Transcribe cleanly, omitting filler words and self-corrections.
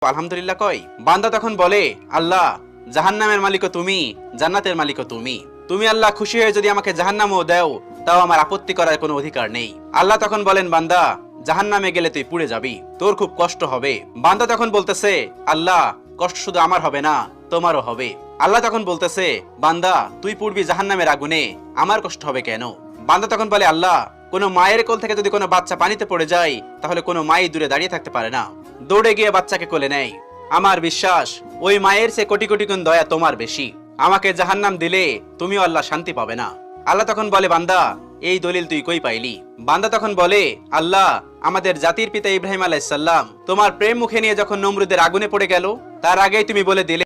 আলহামদুলিল্লাহ কয়। বান্দা তখন বলে, আল্লাহ, জাহান্নামের মালিকও তুমি, জান্নাতের মালিকও তুমি। তুমি আল্লাহ খুশি হয়ে যদি আমাকে জাহান্নামও দাও, তাও আমার আপত্তি করার কোনো অধিকার নেই। আল্লাহ তখন বলেন, বান্দা, জাহান্নামে গেলে তুই পুড়ে যাবি, তোর খুব কষ্ট হবে। বান্দা তখন বলতেছে, আল্লাহ, কষ্ট শুধু আমার হবে না, তোমারও হবে। আল্লাহ তখন বলতেছে, বান্দা, তুই পুড়বি জাহান্নামের আগুনে, আমার কষ্ট হবে কেন? বান্দা তখন বলে, আল্লাহ, কোনো মায়ের কোল থেকে যদি কোনো বাচ্চা পানিতে পড়ে যায়, তাহলে কোনো মাই দূরে দাঁড়িয়ে থাকতে পারে না, দৌড়ে গিয়ে বাচ্চাকে কোলে নেয়। আমার বিশ্বাস ওই মায়ের সে কোটি কোটি গুণ দয়া তোমার বেশি। আমাকে জাহান্নাম দিলে তুমিও আল্লাহ শান্তি পাবে না। আল্লাহ তখন বলে, বান্দা, এই দলিল তুই কই পাইলি? বান্দা তখন বলে, আল্লাহ, আমাদের জাতির পিতা ইব্রাহিম আলাইহিস সালাম তোমার প্রেম মুখে নিয়ে যখন নমরুদের আগুনে পড়ে গেল, তার আগেই তুমি বলে দিলে